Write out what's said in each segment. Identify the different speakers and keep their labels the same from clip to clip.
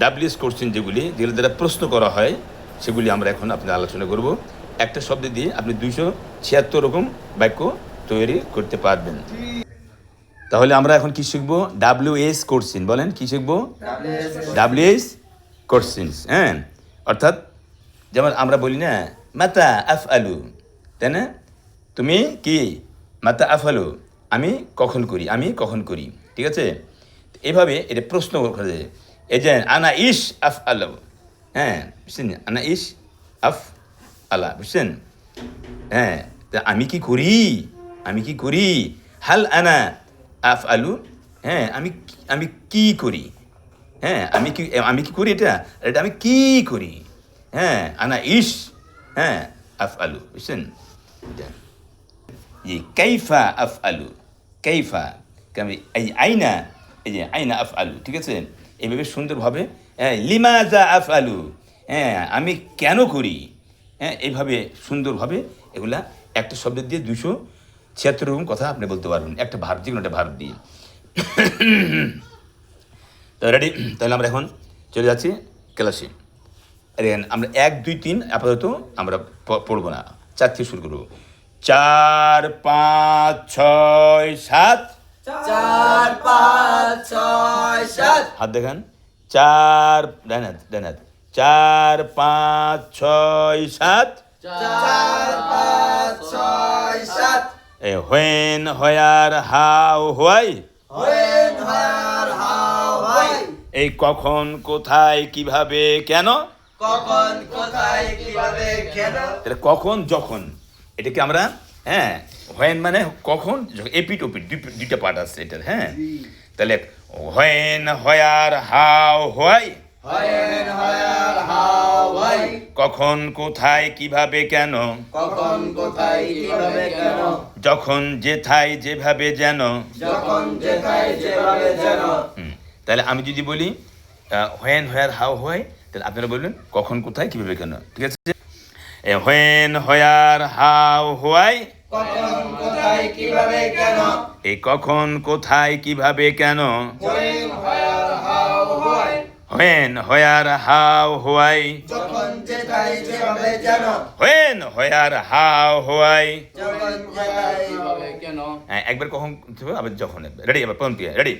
Speaker 1: WS question যেগুলি দ্বারা প্রশ্ন করা হয় সেগুলি আমরা এখন আপনার আলোচনা করব। একটা শব্দ দিয়ে আপনি 276 রকম বাক্য তৈরি করতে পারবেন। তাহলে আমরা এখন কি শিখব? WS question. বলেন কি শিখব? WS question. হ্যাঁ, অর্থাৎ যেমন আমরা বলি না মাতা আফআলু, তাই না? তুমি কি? মাতা আফআলু, আমি কখন করি, আমি কখন করি। ঠিক আছে, এইভাবে এটা প্রশ্ন করে। এই যে আনা ইশ আফ আলু, হ্যাঁ বুঝছেন, আনা ইশ আফ আলা, বুঝছেন? হ্যাঁ, তা আমি কি করি, আমি কি করি। হাল আনা আফ আলু, হ্যাঁ আমি কি করি, হ্যাঁ আমি কি করি, এটা আমি কি করি। হ্যাঁ, আনা ইশ, হ্যাঁ আফ আলু, বুঝছেন? কাইফা আফ আলু, কাইফা, এই আইনা, এই যে আইনা আফ আলু। ঠিক আছে, এইভাবে সুন্দরভাবে লিমাজা আফ আলু, হ্যাঁ আমি কেন করি। হ্যাঁ, এইভাবে সুন্দরভাবে এগুলা একটা শব্দ দিয়ে 276 রকম কথা আপনি বলতে পারবেন, একটা ভার্ব, যে কোনো একটা ভার্ব দিয়ে। তো রেডি? তাহলে আমরা এখন চলে যাচ্ছি ক্লাসে। আমরা 1 2 3 আপাতত আমরা পড়বো না, 4 থেকে শুরু করবো। 4 5 6 7,
Speaker 2: 4 5 6 7,
Speaker 1: হাত দেখান। 4 ডানাত 4 5 6 7,
Speaker 2: 4 5 6 7,
Speaker 1: when where how why,
Speaker 2: when where how why,
Speaker 1: এই কখন কোথায় কিভাবে কেন।
Speaker 2: কখন কোথায় কিভাবে কেন।
Speaker 1: এটা কখন যখন, এটাকে আমরা হ্যাঁ when মানে কখন, এপিট ওপিট দুইটা পার্ট আছে এটার। হ্যাঁ, তাহলে when where how why,
Speaker 2: when where how why,
Speaker 1: কখন কোথায় কিভাবে কেন,
Speaker 2: কখন কোথায় কিভাবে কেন,
Speaker 1: যখন যেথায় যেভাবে যেন।
Speaker 2: যখন যেথায় যেভাবে যেন।
Speaker 1: তাহলে আমি যদি বলি when where how why, তাহলে আপনারা বলবেন কখন কোথায় কিভাবে কেন। ঠিক আছে, when where how why,
Speaker 2: কখন কোথায় কিভাবে কেন,
Speaker 1: এই কখন কোথায় কিভাবে কেন।
Speaker 2: when where how why,
Speaker 1: when where how why,
Speaker 2: যখন যেথায় যেভাবে যেন,
Speaker 1: when where how why,
Speaker 2: যখন যেথায় যেভাবে কেন।
Speaker 1: একবার কখন আবার যখন। রেডি? আবার প্রথম থেকে ready.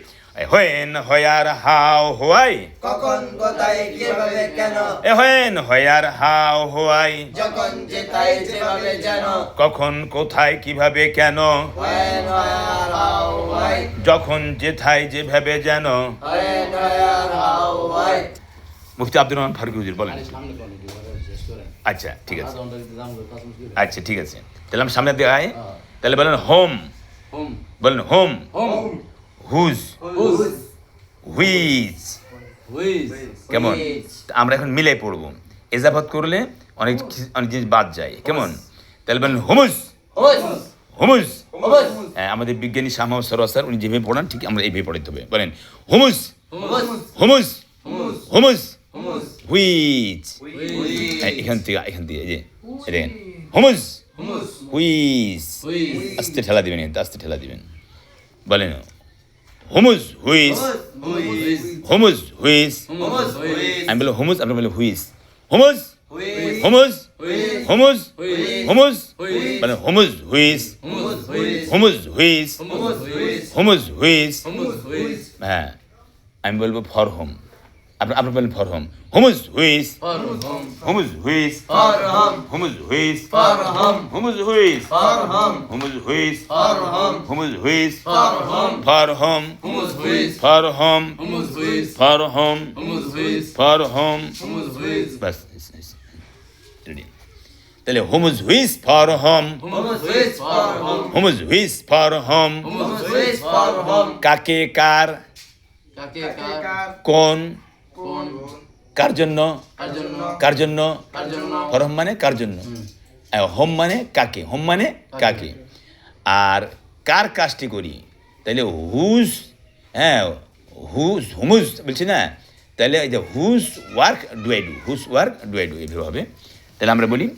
Speaker 1: when where how why,
Speaker 2: কখন কোথায় কিভাবে কেন,
Speaker 1: when where how why,
Speaker 2: যখন যেথায় যেভাবে যেন।
Speaker 1: কখন কোথায় কিভাবে কেন,
Speaker 2: when where how why,
Speaker 1: যখন যেথায় যেভাবে যেন।
Speaker 2: when where how why।
Speaker 1: মুফতি আব্দুর রহমান ফারুকী হুজুর বলেন। আচ্ছা ঠিক আছে, আচ্ছা ঠিক আছে, তাহলে আমি সামনে দিয়ে আয়। তাহলে বলেন হোম, বলেন হোম, হুজ, হুইজ। কেমন? আমরা এখন মিলে পড়বো, এজাফত করলে অনেক অনেক জিনিস বাদ যায়। কেমন? তাহলে বলেন হুমুজ, হুমুজ। হ্যাঁ, আমাদের বিজ্ঞানী শাহ মোহাম্মদ সরওয়ার স্যার উনি যেভাবে পড়ান ঠিক আমরা এইভাবে পড়াতে হবে। বলেন হুমুজ, হুমুজ, হুমুজ, হুইজ। এখান থেকে এই যে দেখেন হুমুজ, হুইজ। আস্তে ঠেলা দিবেন, আস্তে ঠেলা দিবেন। বলেন হুমুজ, হুইজ, হুমুজ, হুইজ। আমি বললাম হুমুজ, আপনি বললেন হুইজ। হুমুজ, হুমুজ, হুমুজ, হুমুজ। মানে হুমুজ, হুইজ, হুমুজ, হুইজ, হুমুজ, হুইজ। হ্যাঁ, আমি বলবো ফর হোম, আপনি বলেন ফর হোম। হুমুজ, হুইজ, হুমুজ, হুইজ, হুমুজ, হুইজ, হুমুজ, হুইজ, হুমুজ, হুইজ, হুমুজ, which, for whom, for whom, for whom, for whom. বাস, তাহলে হুমুজ, হুইজ, ফর হোম, হুমুজ, হুইজ, ফর হোম। কাকে, কার, কোন, কার জন্য, কার জন্য। ফর হোম মানে কার জন্য, হোম মানে কাকে, হোম মানে কাকে। আর কার কাজটি করি, তাহলে হুজ, হ্যাঁ হুজ, হুমুজ বলছি না, তাহলে এই যে whose work do I do, whose work do I do, এইভাবে হবে। তাহলে আমরা বলি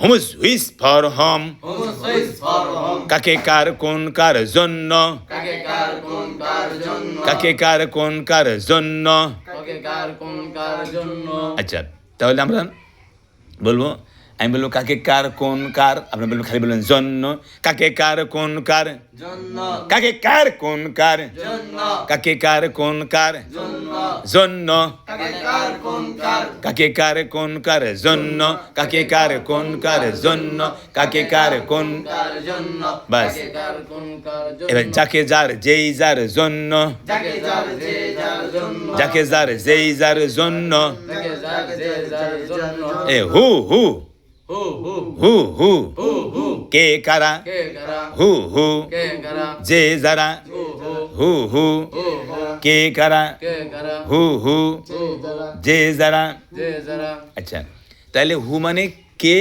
Speaker 1: হুমুজ, হুইজ, ফর হোম। কাকে, কার, কোন, কার জন্য, কাকে, কার, কোন, কার জন্য,
Speaker 2: কাকে কার কোন কার জন্য
Speaker 1: আচ্ছা, তাহলে আমরা বলবো, আমি বলবো কাকে কার কোন কার, আপনারা বলবেন খালি বলবেন জন্য। কাকে কার কোন কার,
Speaker 2: জন্য
Speaker 1: কাকে কার কোন কার,
Speaker 2: জন্য
Speaker 1: কাকে কার কোন কার,
Speaker 2: জন্য
Speaker 1: জন্য।
Speaker 2: কাকে কার কোন কার
Speaker 1: কাকে কার কোন কার জন্য, কাকে কার কোন কার জন্য, কাকে কার কোন।
Speaker 2: কার জন্য
Speaker 1: বাস।
Speaker 2: কাকে কার কোন কার জন্য
Speaker 1: এবার যাকে যার যেই যার জন্য,
Speaker 2: যাকে যার যে যার জন্য
Speaker 1: যাকে যার যেই যার জন্য।
Speaker 2: যাকে যার যে যার জন্য
Speaker 1: এ হু হু
Speaker 2: হু হু
Speaker 1: হু হু
Speaker 2: হু হু
Speaker 1: কে কারা,
Speaker 2: কে কারা
Speaker 1: হু হু
Speaker 2: কে কারা
Speaker 1: যে যারা,
Speaker 2: হু হু
Speaker 1: হু হু
Speaker 2: হু হু
Speaker 1: কে কারা,
Speaker 2: কে কারা
Speaker 1: হু হু
Speaker 2: যে যারা
Speaker 1: যে যারা।
Speaker 2: যে যারা
Speaker 1: আচ্ছা, তাহলে হু মানে কে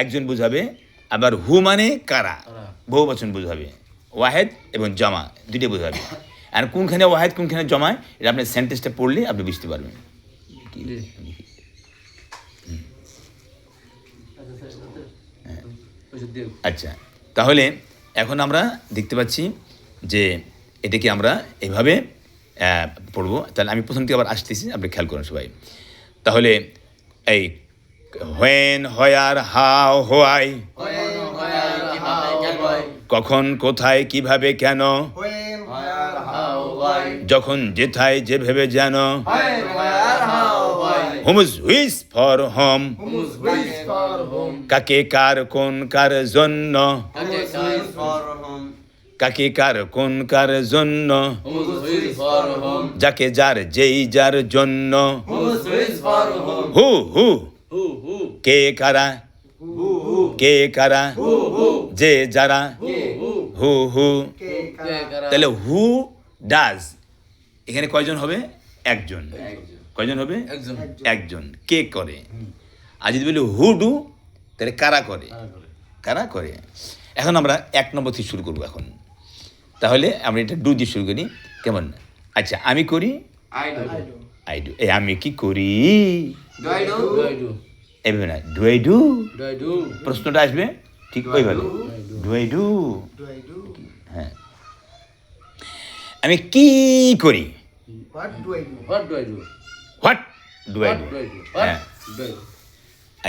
Speaker 1: একজন বুঝাবে, আবার হু মানে কারা বহু বচন বুঝাবে, ওয়াহেদ এবং জমা দুইটা বুঝাবে। আর কোনখানে ওয়াহেদ কোনখানে জমা, এটা আপনি সেন্টেন্সটা পড়লে আপনি বুঝতে পারবেন। আচ্ছা, তাহলে এখন আমরা দেখতে পাচ্ছি যে এটাকে আমরা এভাবে পড়বো। তাহলে আমি প্রথম থেকে আবার আসতেছি, আপনি খেয়াল করেন সবাই। তাহলে এই when, where, how, why,
Speaker 2: when where how why
Speaker 1: কখন, কোথায়, কিভাবে, কেন,
Speaker 2: হোয়েন হোয়ার হাউ হোয়াই
Speaker 1: যখন, যেথায়, যেভাবে, যেন।
Speaker 2: হোয়েন হোয়ার হাউ হোয়াই
Speaker 1: হুমস which for home,
Speaker 2: হুমস which for whom
Speaker 1: কাকে কার কোন কার জন্য,
Speaker 2: কাকে কার ফর হোম
Speaker 1: কাকে কার কোন কার জন্য,
Speaker 2: হুমস হুইস ফর হোম
Speaker 1: যাকে যার যেই যার জন্য।
Speaker 2: হুমস হুইস ফর হোম
Speaker 1: হু হু
Speaker 2: হু হু
Speaker 1: কে কারা,
Speaker 2: হু হু
Speaker 1: কে কারা,
Speaker 2: হু হু
Speaker 1: যে যারা,
Speaker 2: কে হু
Speaker 1: হু হু।
Speaker 2: কে কারা
Speaker 1: তাহলে হু ডাজ এখানে কয়জন হবে, একজন। কয়জন হবে,
Speaker 2: একজন
Speaker 1: একজন। কে করে। আর যদি বলি হু ডু, তাহলে কারা করে, কারা করে। এখন আমরা এক নম্বর থেকে শুরু করবো এখন। তাহলে আমরা এটা ডু দিয়ে শুরু করি, কেমন? আচ্ছা, আমি করি,
Speaker 2: আই ডু
Speaker 1: আই ডু। এই আমি কি করি,
Speaker 2: do I do do I do
Speaker 1: এভাবে না, do I do.
Speaker 2: Do I do
Speaker 1: প্রশ্নটা আসবে ঠিক ওইভাবে, ডু আই ডু। হ্যাঁ, আমি কি করি,
Speaker 2: what do I do what do I do
Speaker 1: what do I do.
Speaker 2: Do I do
Speaker 1: হ্যাঁ,
Speaker 2: ডু আই ডু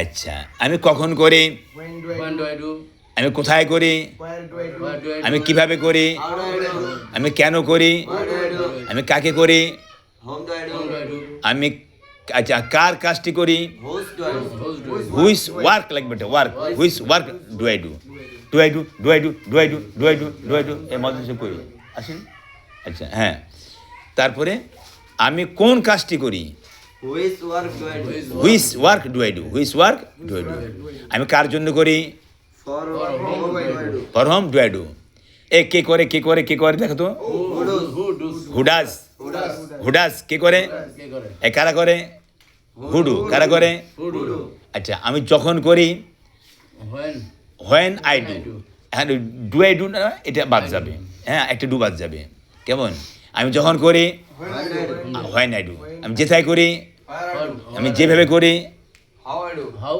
Speaker 1: আচ্ছা, আমি কখন করি,
Speaker 2: হোয়েন ডু আই ডু
Speaker 1: আমি কোথায় করি,
Speaker 2: হোয়াট ডু আই ডু
Speaker 1: আমি কিভাবে করি,
Speaker 2: হাউ ডু আই ডু
Speaker 1: আমি কেন করি,
Speaker 2: হোয়াট ডু আই ডু
Speaker 1: আমি কাকে করি,
Speaker 2: হোম ডু আই ডু
Speaker 1: আমি আচ্ছা কার কাজটি করি,
Speaker 2: whose do I do whose do I do
Speaker 1: which work লাগবে, work which work do I do, do I do, do I do, do I do, do I do, do I do, এই মধ্যে করি আসেন। আচ্ছা, হ্যাঁ, তারপরে আমি কোন কাজটি করি,
Speaker 2: which work do I do
Speaker 1: which work do I do, which work do I do. আমি কার জন্য করি,
Speaker 2: for whom do I do
Speaker 1: for whom do I do. এ কে করে, কে করে, কে করে, দেখো তো,
Speaker 2: হু ডুস
Speaker 1: who does,
Speaker 2: who does
Speaker 1: who does কে করে,
Speaker 2: কে করে
Speaker 1: এ কারা করে, হুডু কারা করে।
Speaker 2: হু ডু
Speaker 1: আচ্ছা, আমি যখন করি,
Speaker 2: হোয়েন
Speaker 1: হোয়েন আই ডু। হ্যাঁ, ডু আই ডু না, এটা বাদ যাবে, হ্যাঁ, একটা ডু বাদ যাবে, কেমন? আমি যখন করি, হোয়েন আই ডু। আমি যেথায় করি, আমি যেভাবে করি,
Speaker 2: how I do how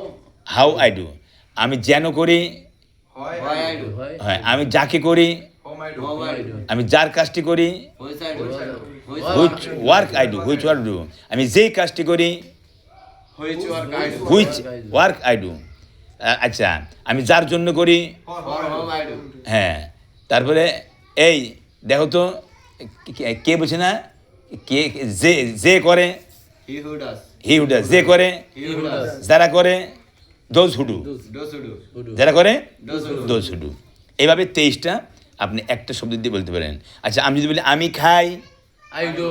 Speaker 1: how I do. আমি যেন করি,
Speaker 2: হোয়াই আই ডু
Speaker 1: হ্যাঁ, আমি যাকে করি,
Speaker 2: হোম আই ডু
Speaker 1: আমি যার কাজটি করি,
Speaker 2: হুইস I do
Speaker 1: which work I do, which work do. আমি যেই কাজটি করি,
Speaker 2: which work I do
Speaker 1: which work I do. আচ্ছা, আমি যার জন্য করি,
Speaker 2: ফর হোম আই ডু
Speaker 1: হ্যাঁ। তারপরে এই দেখো তো, কে বলছে না, কে যে যে করে,
Speaker 2: হি হু ডাস
Speaker 1: হি হু ডাজ, যে করে,
Speaker 2: হি হু ডাস
Speaker 1: যারা করে, those hoodoo,
Speaker 2: dose who do
Speaker 1: যারা করে,
Speaker 2: dose who do
Speaker 1: those hoodoo. এইভাবে 23টা আপনি একটা শব্দ দিয়ে বলতে পারেন। আচ্ছা, আমি যদি বলি আমি খাই,
Speaker 2: আই ডু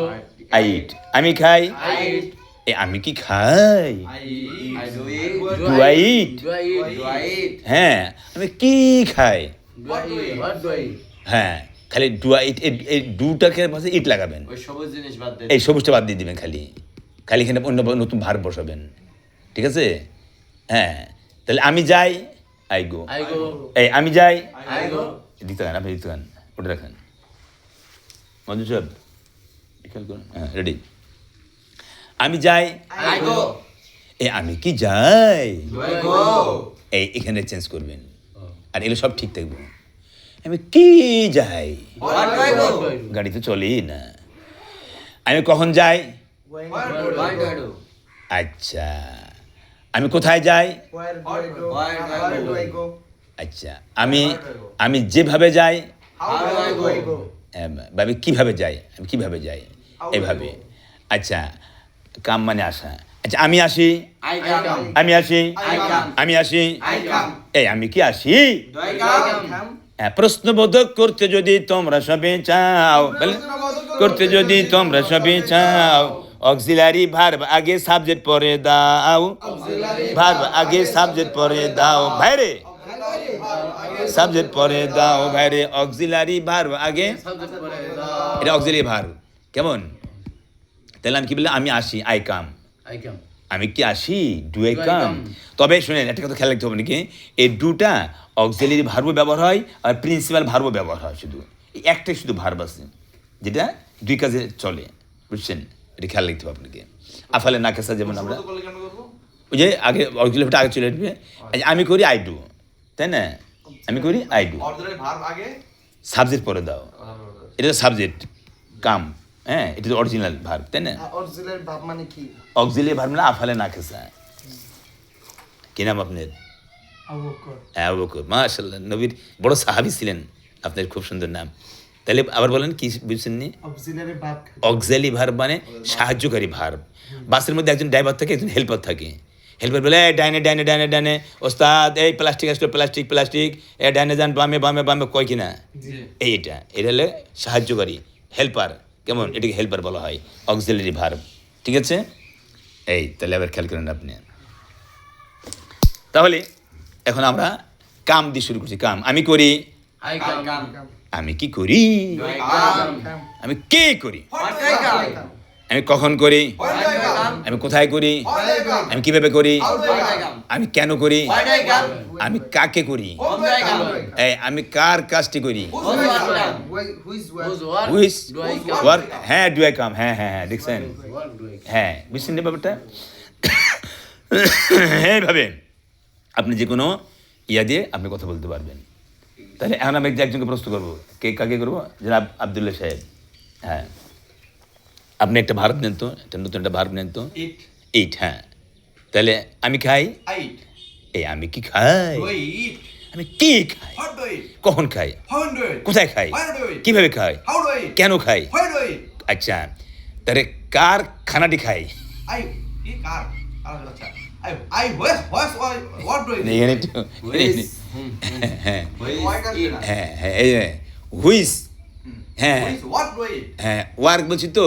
Speaker 1: আই ইট। আমি খাই,
Speaker 2: আই ইট
Speaker 1: এ আমি কি খাই,
Speaker 2: I do it
Speaker 1: do I eat.
Speaker 2: Do I it do I eat
Speaker 1: হ্যাঁ, আমি কি খাই,
Speaker 2: do I it what do I eat
Speaker 1: হ্যাঁ, খালি ডু আই ইট, এই ডুটাকে পাশে ইট লাগাবেন,
Speaker 2: ওই সবুজ জিনিস বাদ দে
Speaker 1: এই সবুজটা বাদ দিয়ে দিবেন, খালি খালি এখানে অন্য নতুন ভার বসাবেন, ঠিক আছে? হ্যাঁ, তাহলে আমি যাই, আই গো।
Speaker 2: আই গো
Speaker 1: এই আমি যাই,
Speaker 2: আই গো
Speaker 1: দিতে গান, আপনি দিতে গান, ওটা রাখেন মধু সাহেব, খেয়াল করুন। হ্যাঁ, রেডি। আমি যাই,
Speaker 2: আই গো
Speaker 1: এ আমি কি যাই,
Speaker 2: ডু আই গো
Speaker 1: এই এখানে চেঞ্জ করবেন, আর এগুলো সব ঠিক থাকবে। আমি কি যাই,
Speaker 2: হোয়াট ডু আই গো
Speaker 1: গাড়ি তো চলেই না। আমি কখন যাই,
Speaker 2: What do I do?
Speaker 1: আচ্ছা আমি কোথায় যাই
Speaker 3: Where
Speaker 2: do I
Speaker 3: go?
Speaker 1: আচ্ছা আমি আমি যেভাবে যাই
Speaker 2: How do I go?
Speaker 1: ভাবে কিভাবে যাই আমি কিভাবে যাই এইভাবে আচ্ছা কাম মানে আসা আচ্ছা আমি আসি
Speaker 2: I come.
Speaker 1: আমি আসি
Speaker 2: I come.
Speaker 1: আমি আসি
Speaker 2: I come.
Speaker 1: এই আমি কি আসি
Speaker 2: Do I come?
Speaker 1: হ্যাঁ, প্রশ্নবোধক করতে যদি তোমরা সবে চাও বলে, করতে যদি তোমরা সবে চাও অক্সিলারি ভার্ব আগে সাবজেক্ট পরে দাও ভার্ব আগে সাবজেক্ট পরে দাও ভাইরে সাবজেক্ট পরে দাও ভাইরে অক্সিলারি ভার্ব আগে এটা অক্সিলারি ভার্ব কেমন তাহলে আমি কি বললাম আমি আসি আই কাম
Speaker 2: I come.
Speaker 1: আমি কি আসি ডু আই কাম তবে শুনেন একটা কথা খেয়াল রাখতে হবে নাকি এই ডুটা অক্সিলারি ভার্বও ব্যবহার হয় আর প্রিন্সিপাল ভার্বও ব্যবহার হয় শুধু এই একটাই শুধু ভার্ব আছে যেটা দুই কাজে চলে বুঝছেন এটা খেয়াল রাখতে হবে আপনাকে আফালে না কেসা যেমন আমরা ওই যে আগে অক্সিলারিটা আগে চলে আসবে আমি করি আই ডু তাই না আমি করি আই ডু সাবজেক্ট পরে দাও এটা সাবজেক্ট কাম হ্যাঁ এটা অরিজিনাল ভার্ব তাই না
Speaker 3: Auxiliary verb মানে কি?
Speaker 1: অক্সিলারি ভার্ব না আফালে না কেসা কি নাম আপনার আবু বকর মাশাআল্লাহ নবীর বড় সাহাবী ছিলেন আপনার খুব সুন্দর নাম তাহলে আবার বলেন কি বুঝছেন নি
Speaker 3: Auxiliary verb
Speaker 1: অক্সিলারি ভার্ব মানে সাহায্যকারী ভার্ব বাসের মধ্যে একজন ড্রাইভার থাকে একজন হেল্পার থাকে হেল্পার বলে এই ডাইনে ডাইনে ডাইনে ডাইনে ওস্তাদ এই প্লাস্টিক আসলো প্লাস্টিক প্লাস্টিক এ ডাইনে যান বামে বামে বামে কয় কিনা এটা হলে সাহায্যকারী হেল্পার কেমন এটাকে হেল্পার বলা হয় অক্সিলারি ভার্ব ঠিক আছে এই তাহলে আবার খেয়াল করেন আপনি তাহলে এখন আমরা কাম দিয়ে শুরু করছি কাম আমি করি
Speaker 2: I come.
Speaker 1: আমি কি করি
Speaker 2: Do I come?
Speaker 1: আমি কে করি
Speaker 2: What do I come?
Speaker 1: আমি কখন করি
Speaker 2: When do I come?
Speaker 1: আমি কোথায় করি আমি কিভাবে করি
Speaker 2: How do I come?
Speaker 1: আমি কেন করি
Speaker 2: Why do I come?
Speaker 1: আমি কাকে করি
Speaker 2: Whom do I come?
Speaker 1: এই আমি কার কাজটি করি
Speaker 2: Who's what come?
Speaker 3: Who is where?
Speaker 2: Who's what?
Speaker 1: হুইস
Speaker 2: Do I come?
Speaker 1: ওয়ার্ক হ্যাঁ ডু আই কাম হ্যাঁ হ্যাঁ হ্যাঁ দেখছেন
Speaker 2: What do I come?
Speaker 1: হ্যাঁ বুঝছেন না ব্যাপারটা এইভাবে আপনি যে কোনো ইয়া দিয়ে আপনি কথা বলতে পারবেন তাহলে এখন আমি একজনকে প্রশ্ন করবো কে কাকে করবো জনাব আবদুল্লাহ সাহেব হ্যাঁ আপনি একটা ভার্ব নেন তো একটা নতুন একটা ভার্ব নেন তো
Speaker 4: Eat.
Speaker 1: ইট হ্যাঁ তাহলে আমি খাই
Speaker 4: I eat.
Speaker 1: এই আমি কি খাই
Speaker 4: Do I eat?
Speaker 1: আমি কি খাই
Speaker 4: What do I eat?
Speaker 1: কখন খাই
Speaker 4: How do I eat?
Speaker 1: কোথায় খাই
Speaker 4: Where do I eat?
Speaker 1: কিভাবে খাই
Speaker 4: How do I eat?
Speaker 1: কেন খাই
Speaker 4: Where do I eat?
Speaker 1: আচ্ছা তাহলে কার খানাটি খাই
Speaker 4: I eat car. I what do I eat?
Speaker 1: এখানে একটু
Speaker 2: Whiz.
Speaker 1: হ্যাঁ
Speaker 2: Whiz. Eat.
Speaker 1: হ্যাঁ হ্যাঁ এই হুইস হ্যাঁ
Speaker 4: What do I eat?
Speaker 1: হ্যাঁ ওয়ার্ক বলছি তো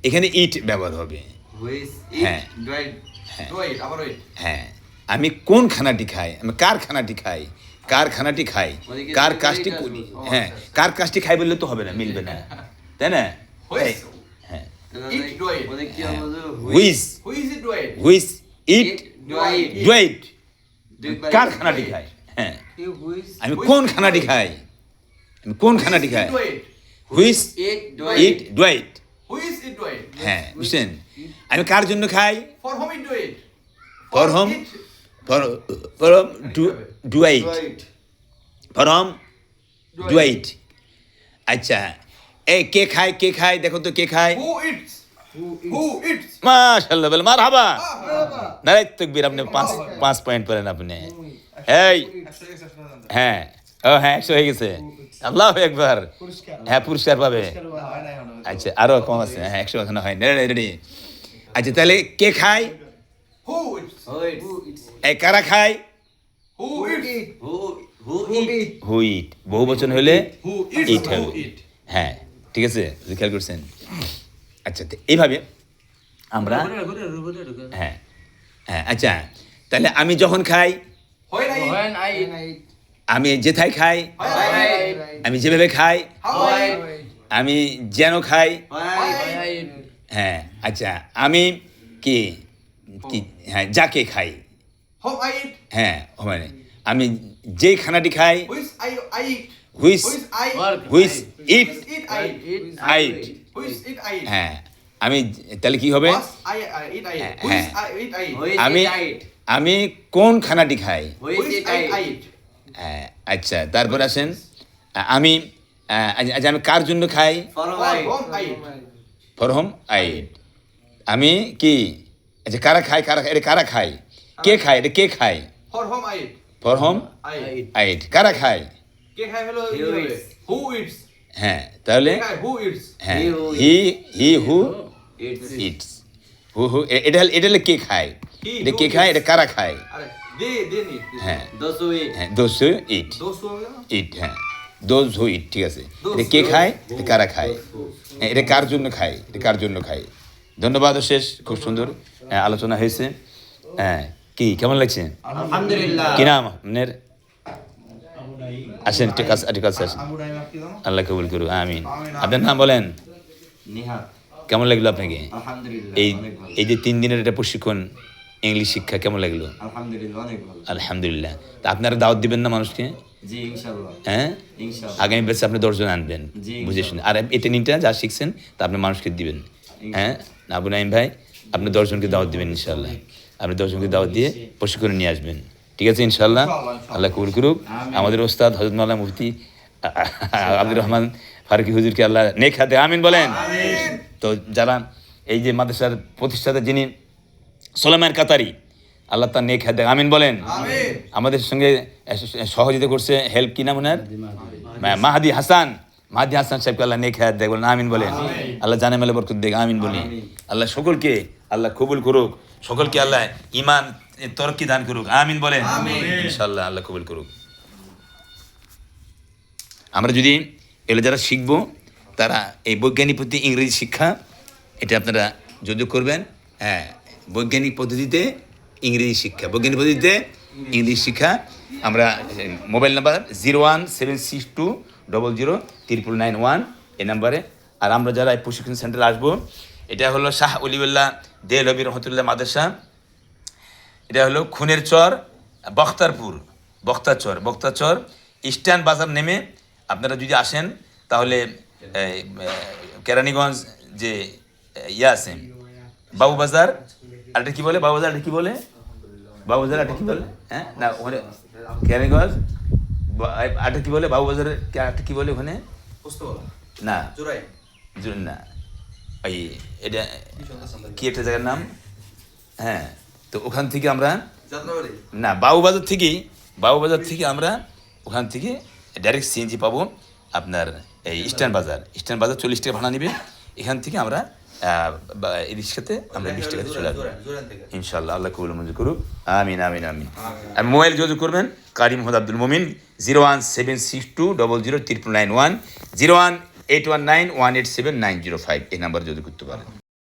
Speaker 1: এখানে ইট ব্যবহার হবে
Speaker 2: Whiz.
Speaker 1: হ্যাঁ।
Speaker 2: Eat. Do I eat?
Speaker 4: Do I eat? আবার wait.
Speaker 1: হ্যাঁ আমি কোন খানাটি খাই আমি কার খানাটি খাই কার খানাটি খাই
Speaker 2: ওদিকে
Speaker 1: কার
Speaker 2: দুটো
Speaker 1: কাজটি
Speaker 2: দুইটা
Speaker 1: করি
Speaker 2: আসবে।
Speaker 1: হ্যাঁ কার কাজটি খাই বললে তো হবে না মিলবে না তাই না
Speaker 4: Whiz.
Speaker 1: এই, হ্যাঁ
Speaker 4: Eat, do I eat?
Speaker 2: ওদের কি হবে?
Speaker 1: হুইস
Speaker 4: Who is it do I eat?
Speaker 1: Which eat
Speaker 2: Do I eat?
Speaker 1: Do I eat
Speaker 2: Do it by
Speaker 1: কার
Speaker 2: eat.
Speaker 1: খানাটি খাই হ্যাঁ
Speaker 3: He who is
Speaker 1: আমি কোন খানাটি খাই আমি কোন খানাটি খাই
Speaker 4: Do I eat?
Speaker 1: হুইস
Speaker 2: Eat. Do I
Speaker 1: it
Speaker 2: eat?
Speaker 1: Duet
Speaker 4: Who is it do I eat?
Speaker 1: হ্যাঁ বুঝছেন আমি কার জন্য খাই
Speaker 4: For whom it do I eat?
Speaker 1: For whom?
Speaker 4: it?
Speaker 1: For duet form duet আচ্ছা এই কে খায় দেখো তো কে খায়
Speaker 4: Who eats? Who eats?
Speaker 1: মাশাআল্লাহ বলে মারহাবা
Speaker 4: Ah,
Speaker 1: নারাই তাকবীর আপনি 5 পয়েন্ট পেলেন আপনি এই হ্যাঁ ও হ্যাঁ 100 হয়ে গেছে আল্লাহু আকবার
Speaker 3: পুরস্কার
Speaker 1: হ্যাঁ পুরস্কার পাবে
Speaker 4: হয় নাই হলো।
Speaker 1: আচ্ছা আরো কম আছে হ্যাঁ 100 এখনো হয় রেডি আচ্ছা তাহলে কে খায়
Speaker 4: Who eats?
Speaker 2: Who eats?
Speaker 1: এই কারা খায়
Speaker 4: Who eats?
Speaker 2: Who eat?
Speaker 1: Wheat বহু বচন হলে
Speaker 4: Who eats?
Speaker 1: Eat
Speaker 4: Who
Speaker 1: হবে।
Speaker 4: eat?
Speaker 1: হ্যাঁ ঠিক আছে খেয়াল করছেন আচ্ছা তো এইভাবে আমরা হ্যাঁ হ্যাঁ আচ্ছা তাহলে আমি যখন খাই
Speaker 4: When I eat?
Speaker 2: When I eat.
Speaker 1: আমি যেথায় খাই
Speaker 4: When
Speaker 2: When
Speaker 4: I
Speaker 2: I
Speaker 4: eat?
Speaker 2: eat.
Speaker 1: আমি যেভাবে খাই
Speaker 4: How I eat?
Speaker 1: আমি যেন খাই
Speaker 2: When I eat.
Speaker 1: হ্যাঁ আচ্ছা আমি কি কি হ্যাঁ যাকে খাই
Speaker 4: Whom I eat?
Speaker 1: হ্যাঁ মানে আমি যেই খানাটি খাই
Speaker 4: Who is I eat?
Speaker 1: হুইস
Speaker 4: Who is I?
Speaker 2: Work.
Speaker 1: হুইস ইট
Speaker 4: Who is it I eat?
Speaker 2: Eat.
Speaker 1: I eat.
Speaker 4: Who is it I eat?
Speaker 1: হ্যাঁ আমি তাহলে কি হবে
Speaker 4: Was I eat I eat? Who is I eat I
Speaker 2: Who
Speaker 4: eat?
Speaker 2: is
Speaker 1: আমি
Speaker 2: it I eat?
Speaker 1: আমি কোন খানাটি খাই
Speaker 2: Who
Speaker 4: Who
Speaker 2: is
Speaker 4: is
Speaker 2: it
Speaker 4: I
Speaker 2: I eat?
Speaker 4: eat?
Speaker 1: হ্যাঁ, আচ্ছা তারপর আসেন আমি আচ্ছা আমি কার জন্য খাই
Speaker 2: For
Speaker 4: For
Speaker 2: why?
Speaker 4: whom I eat?
Speaker 1: For home I আমি কি আচ্ছা কারা খায় এটা কারা খায় কে খায় এটা কে খায়
Speaker 4: For whom I eat?
Speaker 1: For home
Speaker 4: I eat.
Speaker 1: I eat কারা খায়
Speaker 4: কে খায় হলো
Speaker 2: Who eats?
Speaker 4: Who eats?
Speaker 1: হ্যাঁ তাহলে
Speaker 4: কে খায়? Who eats?
Speaker 1: হ্যাঁ
Speaker 2: He who
Speaker 1: he who
Speaker 2: It's
Speaker 1: it's who এটা হলো কে খায়
Speaker 4: He
Speaker 1: এটা
Speaker 4: who
Speaker 1: কে খায়
Speaker 4: eats.
Speaker 1: এটা কারা খায়
Speaker 4: আরে they need.
Speaker 1: হ্যাঁ
Speaker 2: those who eat.
Speaker 1: হ্যাঁ those who it
Speaker 4: Those who are
Speaker 1: ইট হ্যাঁ দোজ হু ইট ঠিক আছে
Speaker 4: Those
Speaker 1: এটা কে
Speaker 4: who-
Speaker 1: খায় এটা কারা খায় হ্যাঁ, এটা কার জন্য খায় এটা কার জন্য খায় ধন্যবাদ শেষ খুব সুন্দর আলোচনা হয়েছে হ্যাঁ কি কেমন লাগছে
Speaker 3: আলহামদুলিল্লাহ
Speaker 1: কি নাম আপনার আসেন ঠিক আছে আসেন
Speaker 3: আবু রাহিম আপনি দাও
Speaker 1: আল্লাহ কবুল করুক আমিন আপনার নাম বলেন
Speaker 2: নিহাত
Speaker 1: কেমন লাগলো আপনাকে
Speaker 2: আলহামদুলিল্লাহ
Speaker 1: এই
Speaker 2: অনেক ভালো
Speaker 1: এই যে 3 দিনের এটা প্রশিক্ষণ ইংলিশ শিক্ষা কেমন লাগলো
Speaker 2: আলহামদুলিল্লাহ অনেক ভালো
Speaker 1: আলহামদুলিল্লাহ তা আপনারা দাওয়াত দিবেন না মানুষকে
Speaker 2: জি ইনশাআল্লাহ
Speaker 1: হ্যাঁ
Speaker 2: ইনশাআল্লাহ
Speaker 1: আগামী বেসে আপনি 10 জন আনবেন
Speaker 2: জি,
Speaker 1: বুঝে শুনে আর এই ট্রেনিংটা যা শিখছেন তা আপনি মানুষকে দিবেন হ্যাঁ আবু নাইম ভাই আপনি 10 জনকে দাওয়াত দিবেন ইনশাআল্লাহ আপনি 10 জনকে দাওয়াত দিয়ে প্রশিক্ষণে নিয়ে আসবেন ঠিক আছে ইনশাআল্লাহ আল্লাহ কবুল করুক আমাদের ওস্তাদ হযরত মাওলানা মুফতি আব্দুর রহমান ফারুকী হুজুরকে আল্লাহ নেক হাতে আমিন বলেন তো যারা এই যে মাদ্রাসার প্রতিষ্ঠাতা যিনি সোলাইমান কাতারি আল্লাহ তার নেক হাতে আমিন বলেন আমাদের সঙ্গে সহযোগিতা করছে হেল্প কি নাম ওনার মাহাদি হাসান সাহেবকে আল্লাহ নেক হায়াত দেখ বলেন আমিন বলেন আল্লাহ জানে মেলে বরকত দেখ আমিন বলি আল্লাহ সকলকে আল্লাহ কবুল করুক সকলকে আল্লাহ ইমান তরক্কি দান করুক আমিন বলেন ইনশাআল্লাহ আল্লাহ কবুল করুক আমরা যদি এগুলো যারা শিখবো তারা এই বৈজ্ঞানিক পদ্ধতি ইংরেজি শিক্ষা এটা আপনারা যোগাযোগ করবেন হ্যাঁ বৈজ্ঞানিক পদ্ধতিতে ইংরেজি শিক্ষা বৈজ্ঞানিক পদ্ধতিতে ইংরেজি শিক্ষা আমরা মোবাইল নাম্বার 01762000991 এই নাম্বারে আর আমরা যারা এই প্রশিক্ষণ সেন্টারে আসবো এটা হলো শাহ অলিউল্লাহ দেহলবী রহমতুল্লাহ মাদ্রাসা এটা হলো খুনের চর বখতারচর স্ট্যান্ড বাজার নেমে আপনারা যদি আসেন তাহলে কেরানীগঞ্জ যে ইয়ে আছে বাবুবাজার আরেকটা কি বলে বাবুবাজার আরেকটা কি বলে বাবুবাজার আরেকটা কি বলে হ্যাঁ না ওখানে কেরানীগঞ্জ আরেকটা কি বলে বাবুবাজারের আরেকটা কি বলে ওখানে
Speaker 4: পোস্তগোলা
Speaker 1: না
Speaker 4: জোরাই
Speaker 1: না এই এটা কি একটা জায়গার নাম হ্যাঁ তো ওখান থেকে আমরা
Speaker 4: যাত্রাবাড়ি
Speaker 1: না বাবুবাজার থেকে আমরা ওখান থেকে ডাইরেক্ট সিএনজি পাবো আপনার এই স্ট্যান্ড বাজার 40 টাকা ভাড়া নেবে এখান থেকে আমরা এই রিক্সাতে আমরা 20 টাকাতে চলে আসবো
Speaker 4: জোরান থেকে
Speaker 1: ইনশাআল্লাহ আল্লাহ কবুল মঞ্জুর করুক আমিন আমিন আমিন আর মোবাইল যোগাযোগ করবেন কারি মোহাম্মদ আব্দুল মুমিন 01762003991 01819187905 এই নাম্বারে যোগাযোগ করতে পারেন